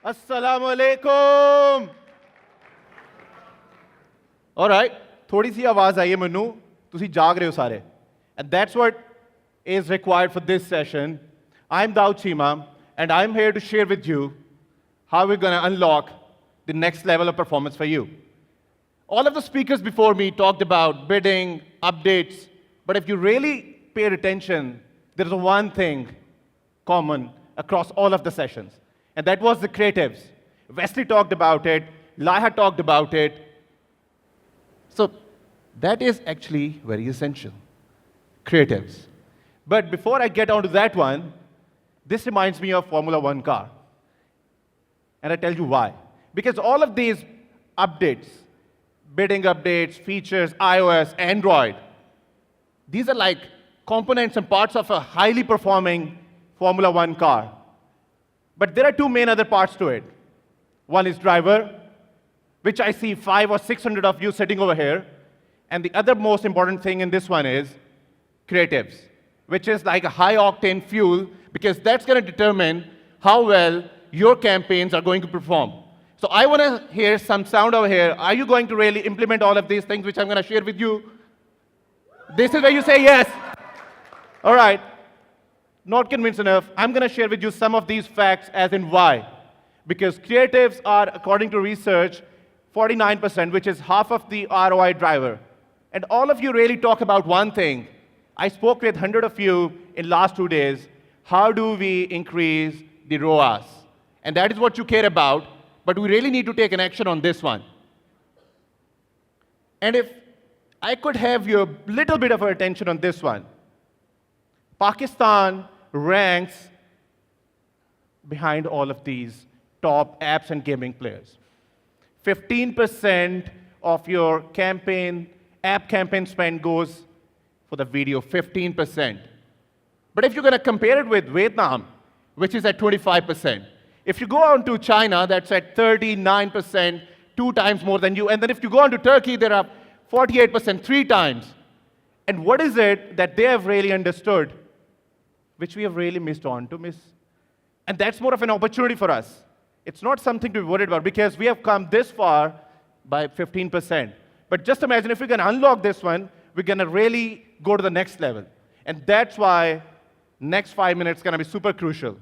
अस्सलाम वालेकुम। All right, थोड़ी सी आवाज आई है मन्नू, तुसी जाग रहे हो सारे. And that's what is required for this session. I'm Daud Cheema, and I'm here to share with you how we're going to unlock the next level of performance for you. All of the speakers before me talked about bidding, updates, but if you really paid attention, there's one thing common across all of the sessions, and that was the creatives. Wesley talked about it, Laiha talked about it. So that is actually very essential, creatives. But before I get onto that one, this reminds me of Formula One car. And I tell you why. Because all of these updates, bidding updates, features, iOS, Android, these are like components and parts of a highly performing Formula One car. But there are two main other parts to it. One is driver, which I see 500 or 600 of you sitting over here. And the other most important thing in this one is creatives, which is like a high octane fuel, because that's going to determine how well your campaigns are going to perform. So I want to hear some sound over here. Are you going to really implement all of these things which I'm going to share with you? This is where you say yes. All right. Not convinced enough. I'm going to share with you some of these facts as in why. Because creatives are, according to research, 49%, which is half of the ROI driver. And all of you really talk about one thing. I spoke with 100 of you in last 2 days. How do we increase the ROAS? And that is what you care about, but we really need to take an action on this one. And if I could have your little bit of attention on this one. Pakistan ranks behind all of these top apps and gaming players. 15% of your app campaign spend goes for the video, 15%. But if you're going to compare it with Vietnam, which is at 25%, if you go on to China, that's at 39%, 2 times more than you. And then if you go on to Turkey, they're up 48%, 3 times. And what is it that they have really understood, which we have really missed on to miss? And that's more of an opportunity for us. It's not something to be worried about, because we have come this far by 15%. But just imagine if we can unlock this one, we're going to really go to the next level. And that's why next 5 minutes is going to be super crucial.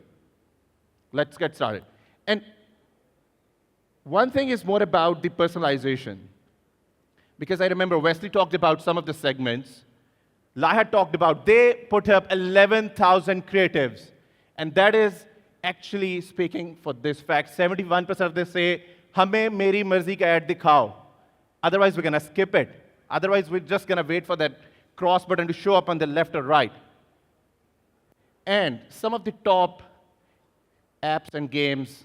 Let's get started. And one thing is more about the personalization. Because I remember Wesley talked about some of the segments. Laiha talked about, they put up 11,000 creatives. And that is actually speaking for this fact. 71% of them say, "Hame meri marzi ka ad dikhao." Otherwise, we're going to skip it. Otherwise, we're just going to wait for that cross button to show up on the left or right. And some of the top apps and games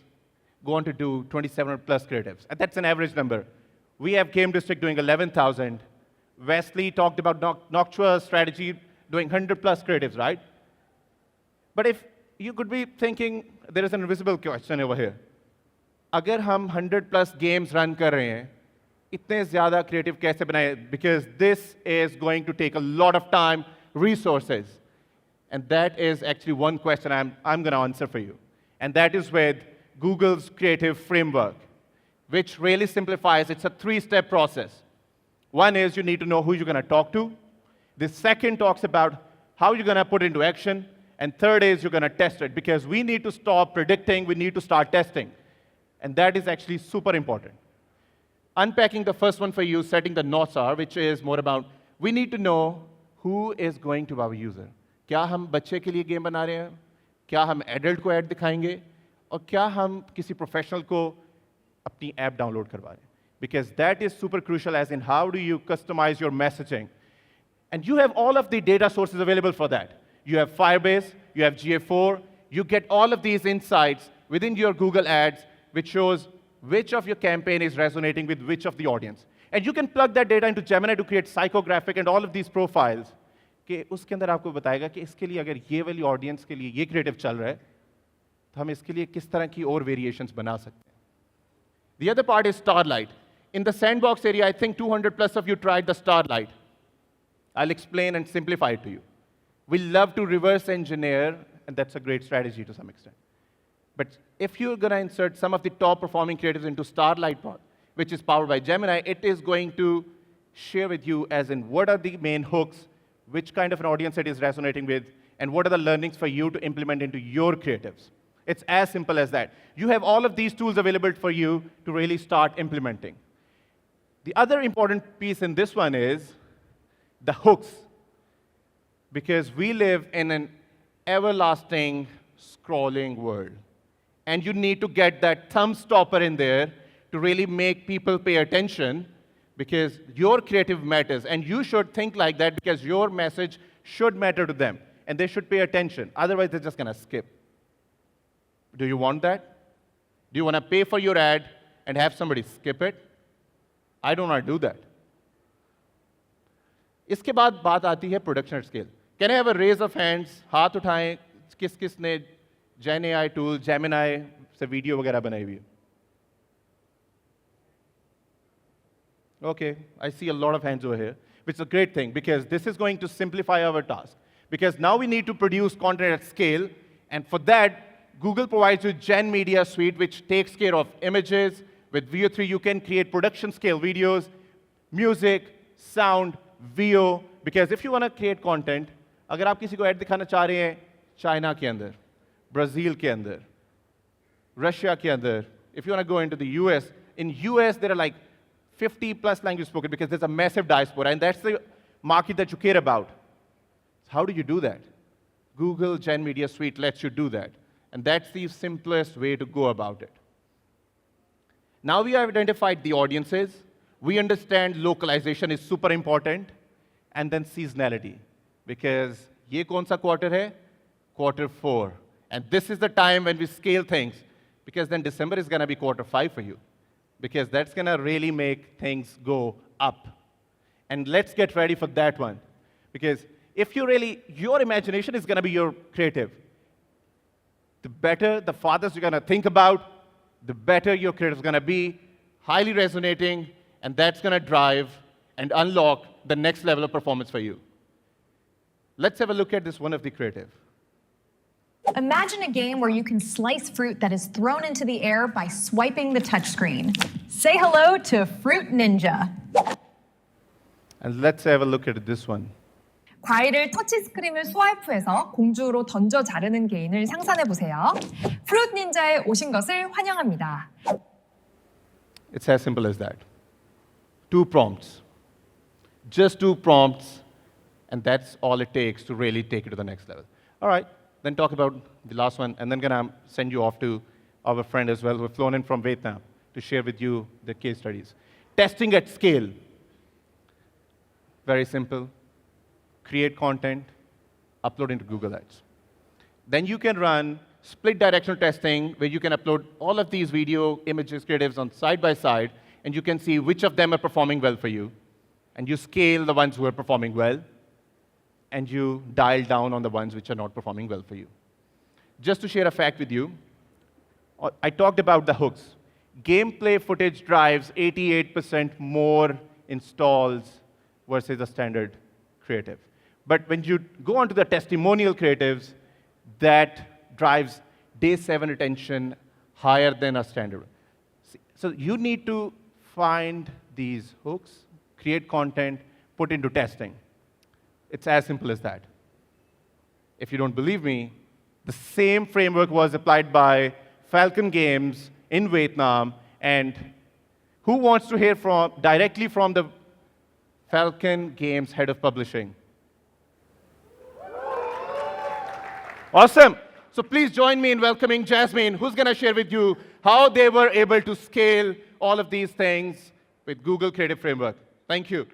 go on to do 2,700 plus creatives. And that's an average number. We have Game District doing 11,000. Wesley talked about Noctua strategy doing 100 plus creatives, right? But if you could be thinking, there is an invisible question over here. अगर हम 100 plus games run कर रहे हैं, इतने ज़्यादा creative कैसे बनाए? Because this is going to take a lot of time, resources. And that is actually one question I'm going to answer for you. And that is with Google's creative framework, which really simplifies. It's a 3-step process. One is you need to know who you're going to talk to. The second talks about how you're going to put it into action. And third is you're going to test it, because we need to stop predicting, we need to start testing. And that is actually super important. Unpacking the first one for you, setting the North Star, which is more about, we need to know who is going to our user. क्या हम बच्चे के लिए game बना रहे हैं? क्या हम एडल्ट को ऐड दिखाएंगे? और क्या हम किसी प्रोफेशनल को अपनी ऐप डाउनलोड करवा रहे हैं? Because that is super crucial, as in how do you customize your messaging? And you have all of the data sources available for that. You have Firebase, you have GA4, you get all of these insights within your Google Ads, which shows which of your campaign is resonating with which of the audience. And you can plug that data into Gemini to create psychographic and all of these profiles. कि उसके अंदर आपको बताएगा कि इसके लिए अगर ये वाली ऑडियंस के लिए ये क्रिएटिव चल रहा है, तो हम इसके लिए किस तरह की और वेरिएशंस बना सकते हैं. The other part is Starlight. In the sandbox area, I think 200 plus of you tried the Starlight. I'll explain and simplify it to you. We love to reverse engineer, and that's a great strategy to some extent. But if you're going to insert some of the top performing creatives into Starlight Pod, which is powered by Gemini, it is going to share with you as in what are the main hooks, which kind of an audience it is resonating with, and what are the learnings for you to implement into your creatives. It's as simple as that. You have all of these tools available for you to really start implementing. The other important piece in this one is the hooks. Because we live in an everlasting scrolling world. And you need to get that thumb stopper in there to really make people pay attention, because your creative matters. And you should think like that, because your message should matter to them. And they should pay attention. Otherwise, they're just going to skip. Do you want that? Do you want to pay for your ad and have somebody skip it? I don't want to do that. इसके बाद बात आती है production at scale. Can I have a raise of hands? हाथ उठाएं, किस-किसने Gen AI tool, Gemini से video वगैरह बनाई हुई है? Okay, I see a lot of hands over here, which is a great thing, because this is going to simplify our task. Because now we need to produce content at scale, and for that, Google provides you Gen Media Suite, which takes care of images. With Veo 3, you can create production scale videos, music, sound, VO. Because if you want to create content, अगर आप किसी को ad दिखाना चाह रहे हैं China के अंदर, ब्राज़ील के अंदर, रशिया के अंदर, if you want to go into the US, in US there are like 50 plus languages spoken, because there's a massive diaspora, and that's the market that you care about. How do you do that? Google Gen Media Suite lets you do that. And that's the simplest way to go about it. Now we have identified the audiences. We understand localization is super important. And then seasonality. Because ye kaun sa quarter hai? Quarter 4. And this is the time when we scale things. Because then December is going to be quarter 5 for you. Because that's going to really make things go up. And let's get ready for that one. Because if you really, your imagination is going to be your creative. The better, the farthest you're going to think about, the better your creative is going to be, highly resonating, and that's going to drive and unlock the next level of performance for you. Let's have a look at this one of the creative. Imagine a game where you can slice fruit that is thrown into the air by swiping the touchscreen. Say hello to Fruit Ninja. And let's have a look at this one. 과일을 터치 스크린을 스와이프해서 공주로 던져 자르는 게임을 상상해 보세요. 프루트 닌자에 오신 것을 환영합니다. It's as simple as that. 2 prompts. Just 2 prompts, and that's all it takes to really take it to the next level. All right, then talk about the last one, and then gonna send you off to our friend as well, who have flown in from Vietnam to share with you the case studies. Testing at scale. Very simple. Create content, upload into Google Ads. Then you can run split directional testing, where you can upload all of these video, images, creatives on side by side, and you can see which of them are performing well for you. And you scale the ones who are performing well, and you dial down on the ones which are not performing well for you. Just to share a fact with you, I talked about the hooks. Gameplay footage drives 88% more installs versus a standard creative. But when you go onto the testimonial creatives, that drives day 7 retention higher than a standard. So you need to find these hooks, create content, put into testing. It's as simple as that. If you don't believe me, the same framework was applied by Falcon Games in Vietnam. And who wants to hear directly from the Falcon Games head of publishing? Awesome. So please join me in welcoming Jasmine, who's going to share with you how they were able to scale all of these things with Google Creative Framework. Thank you.